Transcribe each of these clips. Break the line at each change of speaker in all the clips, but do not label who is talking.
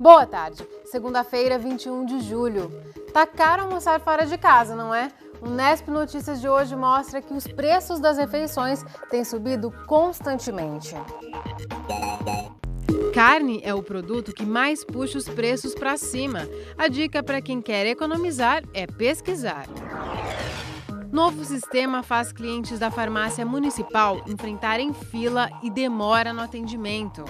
Boa tarde, segunda-feira, 21 de julho. Tá caro almoçar fora de casa, não é? O Nesp Notícias de hoje mostra que os preços das refeições têm subido constantemente. Carne é o produto que mais puxa os preços para cima. A dica para quem quer economizar é pesquisar. Novo sistema faz clientes da farmácia municipal enfrentarem fila e demora no atendimento.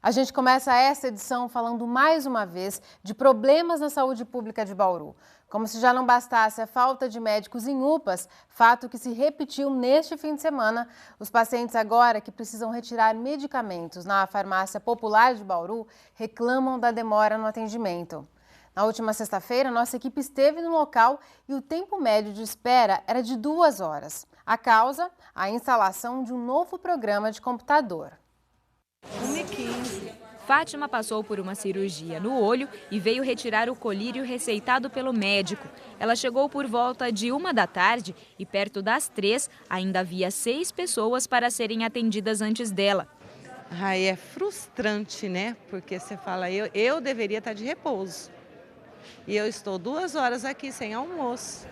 A gente começa essa edição falando mais uma vez de problemas na saúde pública de Bauru. Como se já não bastasse a falta de médicos em UPAs, fato que se repetiu neste fim de semana, os pacientes agora que precisam retirar medicamentos na farmácia popular de Bauru reclamam da demora no atendimento. Na última sexta-feira, nossa equipe esteve no local e o tempo médio de espera era de 2 horas. A causa? A instalação de um novo programa de computador.
1h15. Fátima passou por uma cirurgia no olho e veio retirar o colírio receitado pelo médico. Ela chegou por volta de 1 da tarde e perto das 3 ainda havia 6 pessoas para serem atendidas antes dela.
Ai, é frustrante, né? Porque você fala, eu deveria estar de repouso. E eu estou 2 horas aqui sem almoço.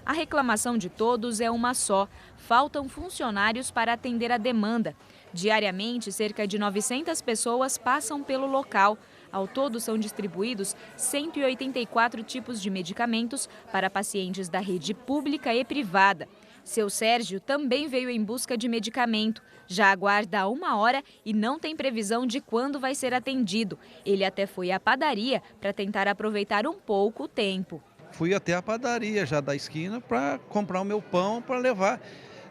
A reclamação de todos é uma só: faltam funcionários para atender a demanda. Diariamente, cerca de 900 pessoas passam pelo local. Ao todo, são distribuídos 184 tipos de medicamentos para pacientes da rede pública e privada. Seu Sérgio também veio em busca de medicamento. Já aguarda 1 hora e não tem previsão de quando vai ser atendido. Ele até foi à padaria para tentar aproveitar um pouco o tempo.
Fui até a padaria já da esquina para comprar o meu pão para levar.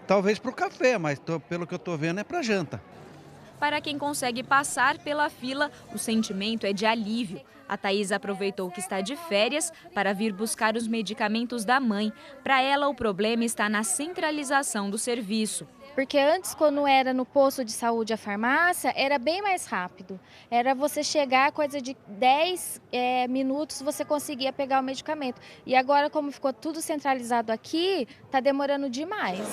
Talvez para o café, mas pelo que eu estou vendo é para janta.
Para quem consegue passar pela fila, o sentimento é de alívio. A Thaís aproveitou que está de férias para vir buscar os medicamentos da mãe. Para ela, o problema está na centralização do serviço.
Porque antes, quando era no posto de saúde a farmácia, era bem mais rápido. Era você chegar, coisa de 10 minutos, você conseguia pegar o medicamento. E agora, como ficou tudo centralizado aqui, está demorando demais.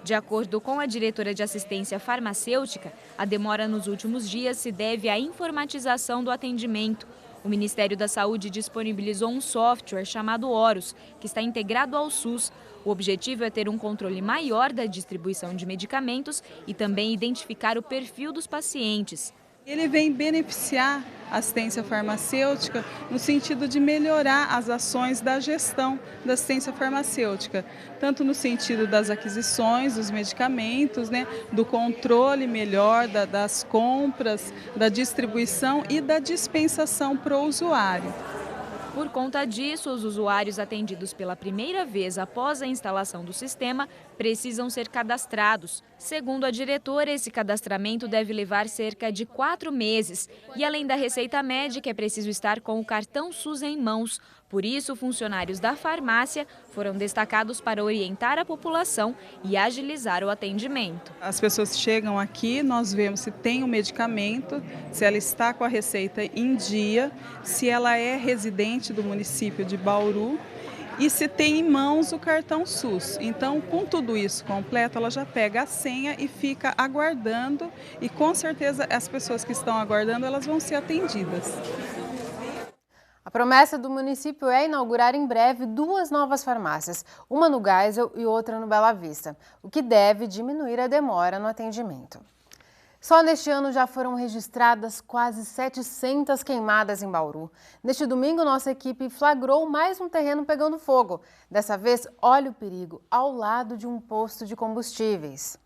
De acordo com a diretora de assistência farmacêutica, a demora nos últimos dias se deve à informatização do atendimento. O Ministério da Saúde disponibilizou um software chamado Horus, que está integrado ao SUS. O objetivo é ter um controle maior da distribuição de medicamentos e também identificar o perfil dos pacientes.
Ele vem beneficiar a assistência farmacêutica no sentido de melhorar as ações da gestão da assistência farmacêutica, tanto no sentido das aquisições dos medicamentos, né, do controle melhor das compras, da distribuição e da dispensação para o usuário.
Por conta disso, os usuários atendidos pela primeira vez após a instalação do sistema precisam ser cadastrados. Segundo a diretora, esse cadastramento deve levar cerca de 4 meses. E além da receita médica, é preciso estar com o cartão SUS em mãos. Por isso, funcionários da farmácia foram destacados para orientar a população e agilizar o atendimento.
As pessoas chegam aqui, nós vemos se tem o medicamento, se ela está com a receita em dia, se ela é residente do município de Bauru e se tem em mãos o cartão SUS. Então, com tudo isso completo, ela já pega a senha e fica aguardando e com certeza as pessoas que estão aguardando, elas vão ser atendidas.
A promessa do município é inaugurar em breve 2 novas farmácias, uma no Geisel e outra no Bela Vista, o que deve diminuir a demora no atendimento. Só neste ano já foram registradas quase 700 queimadas em Bauru. Neste domingo, nossa equipe flagrou mais um terreno pegando fogo. Dessa vez, olha o perigo, ao lado de um posto de combustíveis.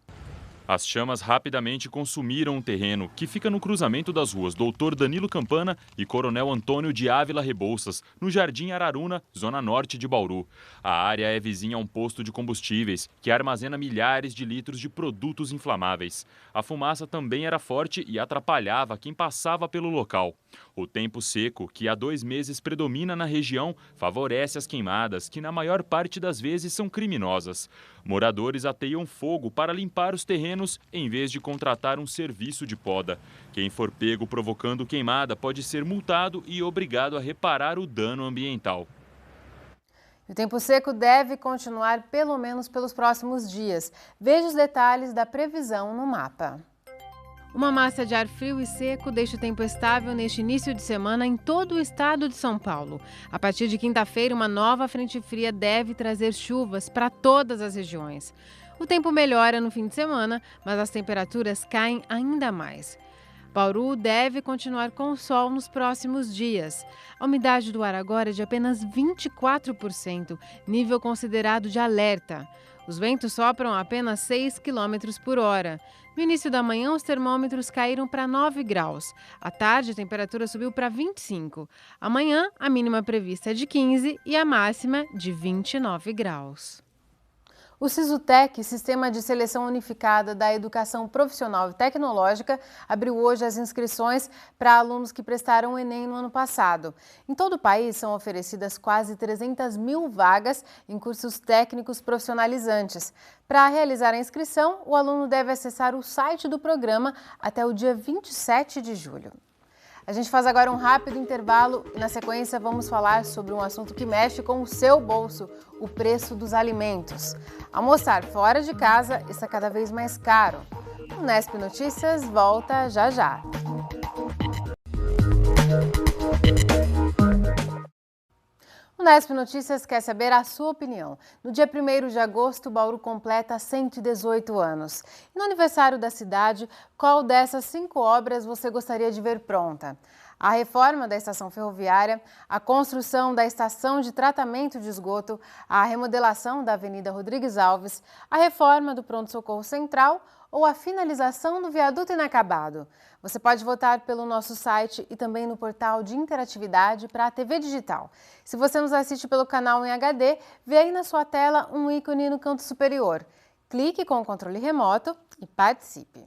As chamas rapidamente consumiram o terreno, que fica no cruzamento das ruas Doutor Danilo Campana e Coronel Antônio de Ávila Rebouças, no Jardim Araruna, zona norte de Bauru. A área é vizinha a um posto de combustíveis, que armazena milhares de litros de produtos inflamáveis. A fumaça também era forte e atrapalhava quem passava pelo local. O tempo seco, que há 2 meses predomina na região, favorece as queimadas, que na maior parte das vezes são criminosas. Moradores ateiam fogo para limpar os terrenos em vez de contratar um serviço de poda. Quem for pego provocando queimada pode ser multado e obrigado a reparar o dano ambiental.
O tempo seco deve continuar pelo menos pelos próximos dias. Veja os detalhes da previsão no mapa. Uma massa de ar frio e seco deixa o tempo estável neste início de semana em todo o estado de São Paulo. A partir de quinta-feira, uma nova frente fria deve trazer chuvas para todas as regiões. O tempo melhora no fim de semana, mas as temperaturas caem ainda mais. Bauru deve continuar com o sol nos próximos dias. A umidade do ar agora é de apenas 24%, nível considerado de alerta. Os ventos sopram a apenas 6 km por hora. No início da manhã, os termômetros caíram para 9 graus. À tarde, a temperatura subiu para 25. Amanhã, a mínima prevista é de 15 e a máxima de 29 graus. O Sisutec, Sistema de Seleção Unificada da Educação Profissional e Tecnológica, abriu hoje as inscrições para alunos que prestaram o Enem no ano passado. Em todo o país são oferecidas quase 300 mil vagas em cursos técnicos profissionalizantes. Para realizar a inscrição, o aluno deve acessar o site do programa até o dia 27 de julho. A gente faz agora um rápido intervalo e, na sequência, vamos falar sobre um assunto que mexe com o seu bolso, o preço dos alimentos. Almoçar fora de casa está cada vez mais caro. O Nesp Notícias volta já já. O Nesp Notícias quer saber a sua opinião. No dia 1º de agosto, Bauru completa 118 anos. E no aniversário da cidade, qual dessas 5 obras você gostaria de ver pronta? A reforma da estação ferroviária, a construção da estação de tratamento de esgoto, a remodelação da Avenida Rodrigues Alves, a reforma do pronto-socorro central ou a finalização do viaduto inacabado? Você pode votar pelo nosso site e também no portal de interatividade para a TV Digital. Se você nos assiste pelo canal em HD, vê aí na sua tela um ícone no canto superior. Clique com o controle remoto e participe.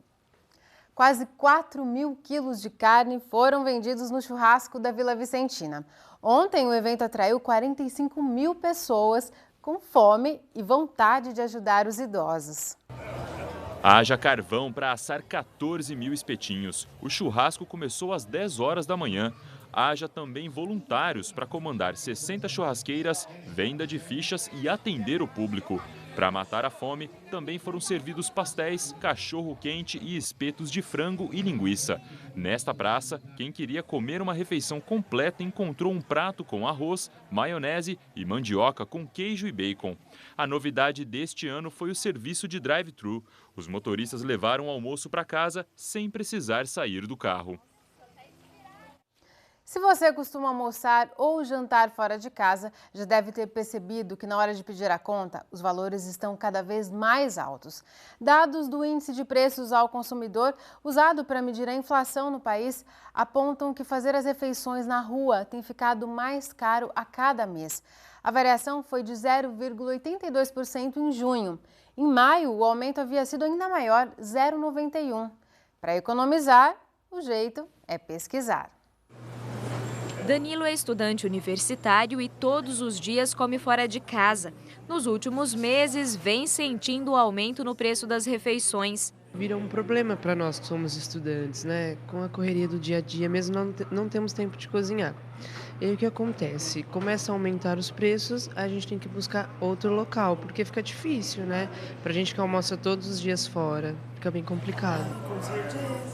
Quase 4.000 quilos de carne foram vendidos no churrasco da Vila Vicentina. Ontem, o evento atraiu 45 mil pessoas com fome e vontade de ajudar os idosos.
Haja carvão para assar 14 mil espetinhos. O churrasco começou às 10 horas da manhã. Haja também voluntários para comandar 60 churrasqueiras, venda de fichas e atender o público. Para matar a fome, também foram servidos pastéis, cachorro-quente e espetos de frango e linguiça. Nesta praça, quem queria comer uma refeição completa encontrou um prato com arroz, maionese e mandioca com queijo e bacon. A novidade deste ano foi o serviço de drive-thru. Os motoristas levaram o almoço para casa sem precisar sair do carro.
Se você costuma almoçar ou jantar fora de casa, já deve ter percebido que na hora de pedir a conta, os valores estão cada vez mais altos. Dados do Índice de Preços ao Consumidor, usado para medir a inflação no país, apontam que fazer as refeições na rua tem ficado mais caro a cada mês. A variação foi de 0,82% em junho. Em maio, o aumento havia sido ainda maior, 0,91%. Para economizar, o jeito é pesquisar.
Danilo é estudante universitário e todos os dias come fora de casa. Nos últimos meses, vem sentindo o aumento no preço das refeições.
Vira um problema para nós que somos estudantes, né? Com a correria do dia a dia, mesmo não temos tempo de cozinhar. E aí o que acontece? Começa a aumentar os preços, a gente tem que buscar outro local, porque fica difícil, né? Pra gente que almoça todos os dias fora, fica bem complicado.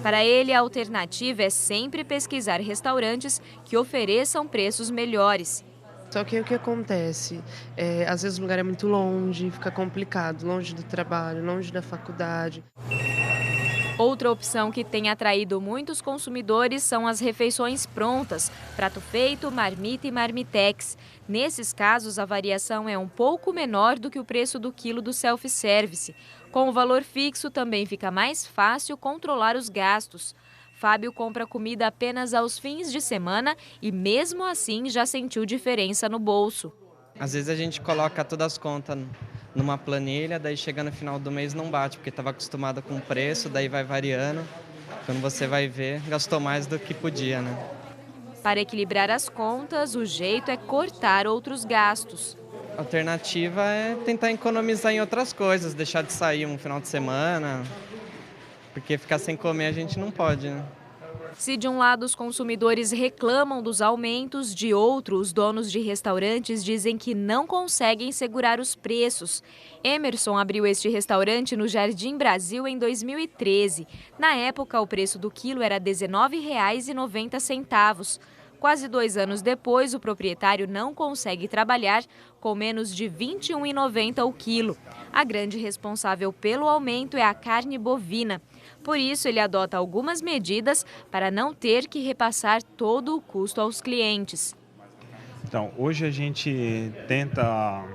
Para ele, a alternativa é sempre pesquisar restaurantes que ofereçam preços melhores.
Só que aí o que acontece? Às vezes o lugar é muito longe, fica complicado, longe do trabalho, longe da faculdade.
Outra opção que tem atraído muitos consumidores são as refeições prontas, prato feito, marmita e marmitex. Nesses casos, a variação é um pouco menor do que o preço do quilo do self-service. Com o valor fixo, também fica mais fácil controlar os gastos. Fábio compra comida apenas aos fins de semana e, mesmo assim, já sentiu diferença no bolso.
Às vezes a gente coloca todas as contas numa planilha, daí chega no final do mês não bate, porque estava acostumado com o preço, daí vai variando. Quando você vai ver, gastou mais do que podia, né?
Para equilibrar as contas, o jeito é cortar outros gastos.
A alternativa é tentar economizar em outras coisas, deixar de sair um final de semana, porque ficar sem comer a gente não pode, né?
Se de um lado os consumidores reclamam dos aumentos, de outro os donos de restaurantes dizem que não conseguem segurar os preços. Emerson abriu este restaurante no Jardim Brasil em 2013. Na época, o preço do quilo era R$ 19,90. Quase 2 anos depois, o proprietário não consegue trabalhar com menos de R$ 21,90 o quilo. A grande responsável pelo aumento é a carne bovina. Por isso, ele adota algumas medidas para não ter que repassar todo o custo aos clientes.
Então, hoje a gente tenta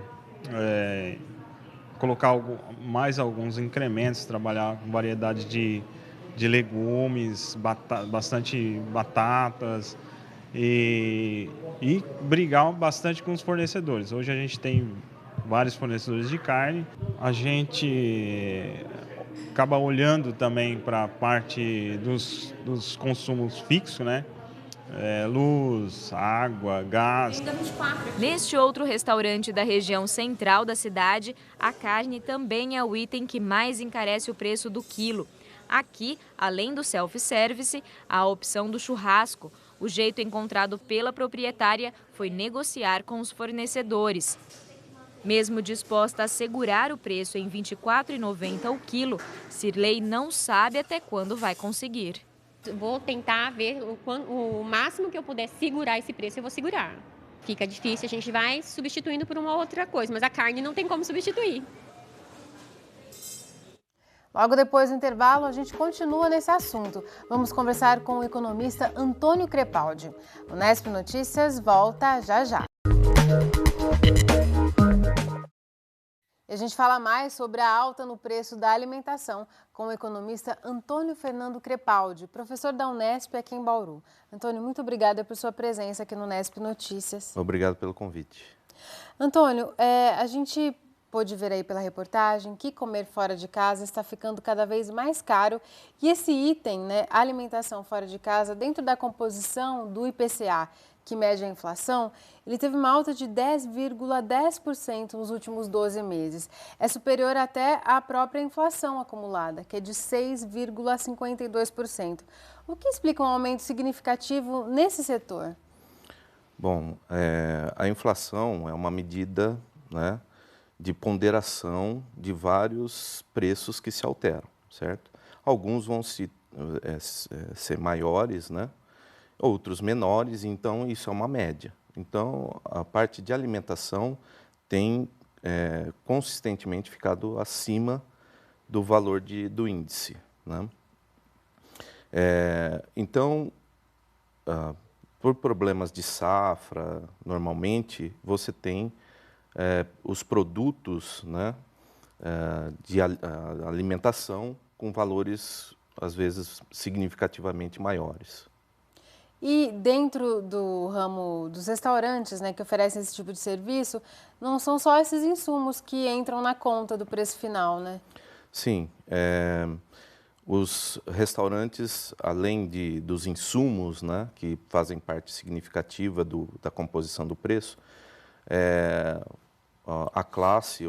colocar mais alguns incrementos, trabalhar com variedade de legumes, bastante batatas e brigar bastante com os fornecedores. Hoje a gente tem vários fornecedores de carne, a gente acaba olhando também para a parte dos consumos fixos, né? Luz, água, gás.
Neste outro restaurante da região central da cidade, a carne também é o item que mais encarece o preço do quilo. Aqui, além do self-service, há a opção do churrasco. O jeito encontrado pela proprietária foi negociar com os fornecedores. Mesmo disposta a segurar o preço em R$ 24,90 o quilo, Cirlei não sabe até quando vai conseguir.
Vou tentar ver o máximo que eu puder segurar esse preço, eu vou segurar. Fica difícil, a gente vai substituindo por uma outra coisa, mas a carne não tem como substituir.
Logo depois do intervalo, a gente continua nesse assunto. Vamos conversar com o economista Antônio Crepaldi. O Nesp Notícias volta já já. E a gente fala mais sobre a alta no preço da alimentação com o economista Antônio Fernando Crepaldi, professor da Unesp aqui em Bauru. Antônio, muito obrigada por sua presença aqui no Nesp Notícias.
Obrigado pelo convite.
Antônio, a gente pôde ver aí pela reportagem que comer fora de casa está ficando cada vez mais caro e esse item, né, alimentação fora de casa, dentro da composição do IPCA, que mede a inflação, ele teve uma alta de 10,10% nos últimos 12 meses. É superior até à própria inflação acumulada, que é de 6,52%. O que explica um aumento significativo nesse setor?
Bom, a inflação é uma medida, né, de ponderação de vários preços que se alteram, certo? Alguns vão ser maiores, né? Outros menores, então isso é uma média. Então, a parte de alimentação tem consistentemente ficado acima do valor do índice, né? Então, por problemas de safra, normalmente, você tem os produtos, né, de alimentação com valores, às vezes, significativamente maiores.
E dentro do ramo dos restaurantes, né, que oferecem esse tipo de serviço, não são só esses insumos que entram na conta do preço final, né?
Sim. Os restaurantes, além dos insumos, né, que fazem parte significativa da composição do preço, a classe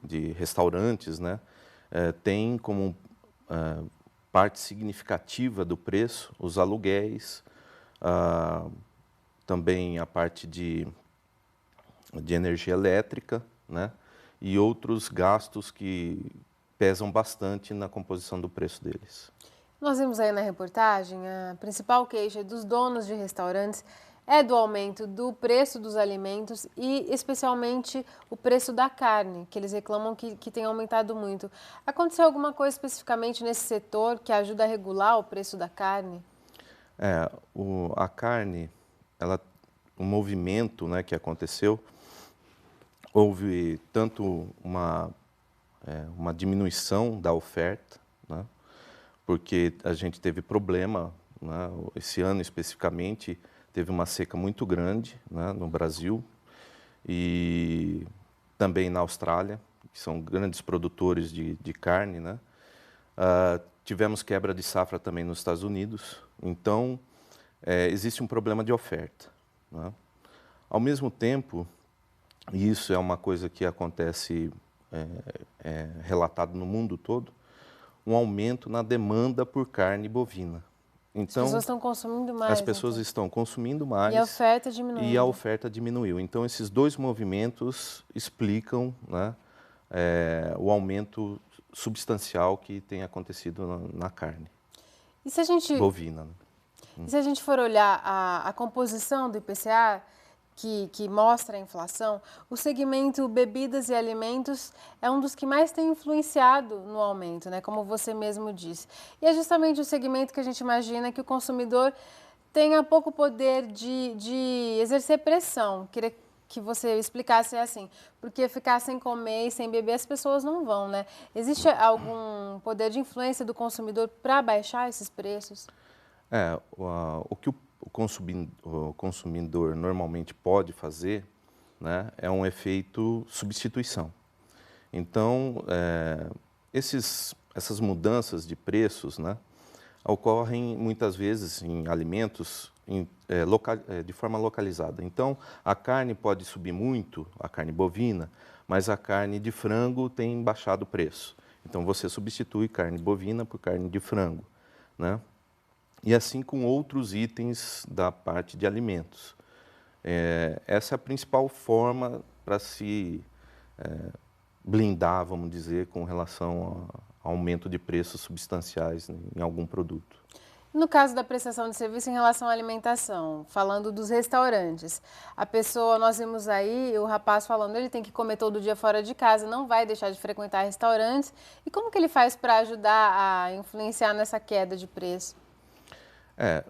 de restaurantes, né, tem como parte significativa do preço os aluguéis, também a parte de energia elétrica, né, e outros gastos que pesam bastante na composição do preço deles.
Nós vimos aí na reportagem, a principal queixa dos donos de restaurantes é do aumento do preço dos alimentos e especialmente o preço da carne, que eles reclamam que tem aumentado muito. Aconteceu alguma coisa especificamente nesse setor que ajuda a regular o preço da carne?
A carne, o movimento, né, que aconteceu, houve tanto uma diminuição da oferta, né, porque a gente teve problema, né, esse ano especificamente, teve uma seca muito grande, né, no Brasil e também na Austrália, que são grandes produtores de carne, né? Tivemos quebra de safra também nos Estados Unidos, então existe um problema de oferta, né? Ao mesmo tempo, e isso é uma coisa que acontece, relatado no mundo todo, um aumento na demanda por carne bovina. Então,
as pessoas estão consumindo mais.
As pessoas estão consumindo mais.
E a oferta diminuiu.
E a oferta diminuiu. Então, esses dois movimentos explicam, né, o aumento substancial que tem acontecido na carne
e se a gente,
bovina. Né?
E se a gente for olhar a composição do IPCA, que mostra a inflação, o segmento bebidas e alimentos é um dos que mais tem influenciado no aumento, né? Como você mesmo disse. E é justamente o segmento que a gente imagina que o consumidor tenha pouco poder de exercer pressão. Queria que você explicasse assim, porque ficar sem comer e sem beber as pessoas não vão, né? Existe algum poder de influência do consumidor para baixar esses preços?
O que o consumidor normalmente pode fazer, né, é um efeito substituição. Então, essas mudanças de preços, né, ocorrem muitas vezes em alimentos de forma localizada. Então, a carne pode subir muito, a carne bovina, mas a carne de frango tem baixado o preço. Então, você substitui carne bovina por carne de frango, né? E assim com outros itens da parte de alimentos. Essa é a principal forma para se blindar, vamos dizer, com relação ao aumento de preços substanciais em algum produto.
No caso da prestação de serviço em relação à alimentação, falando dos restaurantes, a pessoa, nós vimos aí o rapaz falando, ele tem que comer todo dia fora de casa, não vai deixar de frequentar restaurantes. E como que ele faz para ajudar a influenciar nessa queda de preço?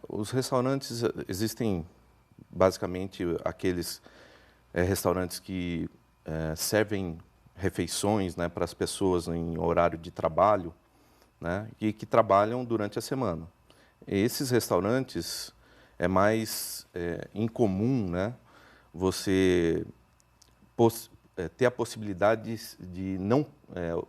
Os restaurantes, existem basicamente aqueles restaurantes que servem refeições, né, para as pessoas em horário de trabalho, né, e que trabalham durante a semana. Esses restaurantes é mais incomum, né, você ter a possibilidade de não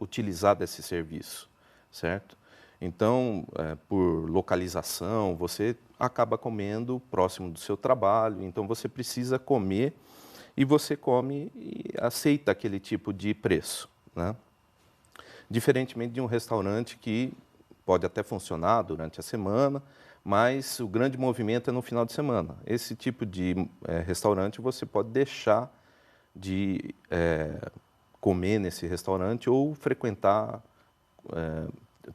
utilizar desse serviço, certo? Então, por localização, você acaba comendo próximo do seu trabalho, então você precisa comer e você come e aceita aquele tipo de preço, né? Diferentemente de um restaurante que pode até funcionar durante a semana, mas o grande movimento é no final de semana. Esse tipo de restaurante você pode deixar de comer nesse restaurante ou frequentar,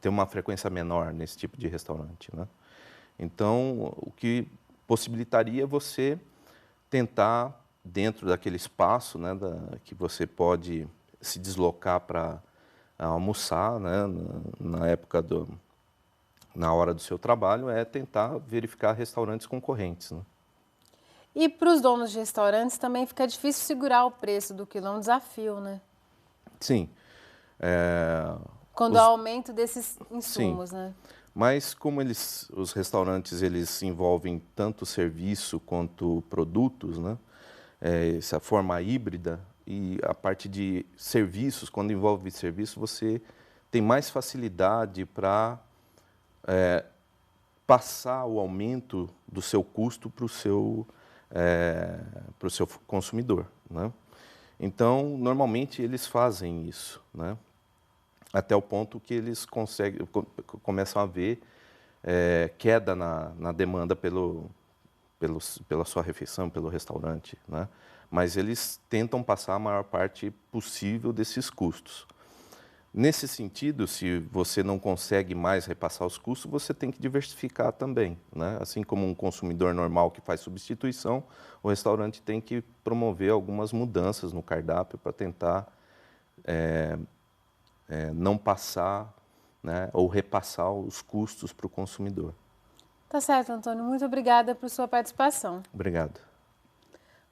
ter uma frequência menor nesse tipo de restaurante, né? Então, o que possibilitaria você tentar, dentro daquele espaço, né, que você pode se deslocar para almoçar, né, na hora do seu trabalho, tentar verificar restaurantes concorrentes, né?
E para os donos de restaurantes também fica difícil segurar o preço do quilo, é um desafio, né?
Sim.
Quando há aumento desses insumos,
sim,
né?
Mas como os restaurantes eles envolvem tanto serviço quanto produtos, né? Essa forma híbrida, e a parte de serviços, quando envolve serviço, você tem mais facilidade para passar o aumento do seu custo para o seu consumidor, né? Então, normalmente eles fazem isso, né? Até o ponto que eles começam a ver queda na demanda pela sua refeição, pelo restaurante, né? Mas eles tentam passar a maior parte possível desses custos. Nesse sentido, se você não consegue mais repassar os custos, você tem que diversificar também, né? Assim como um consumidor normal que faz substituição, o restaurante tem que promover algumas mudanças no cardápio para tentar não passar, né, ou repassar os custos para o consumidor.
Tá certo, Antônio. Muito obrigada por sua participação.
Obrigado.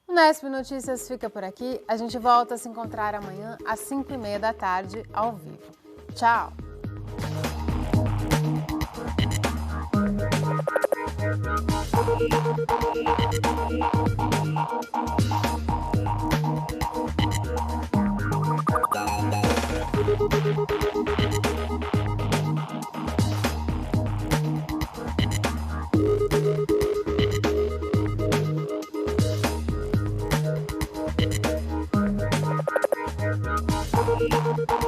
O Unesp Notícias fica por aqui. A gente volta a se encontrar amanhã às 5h30 da tarde, ao vivo. Tchau! Thank you.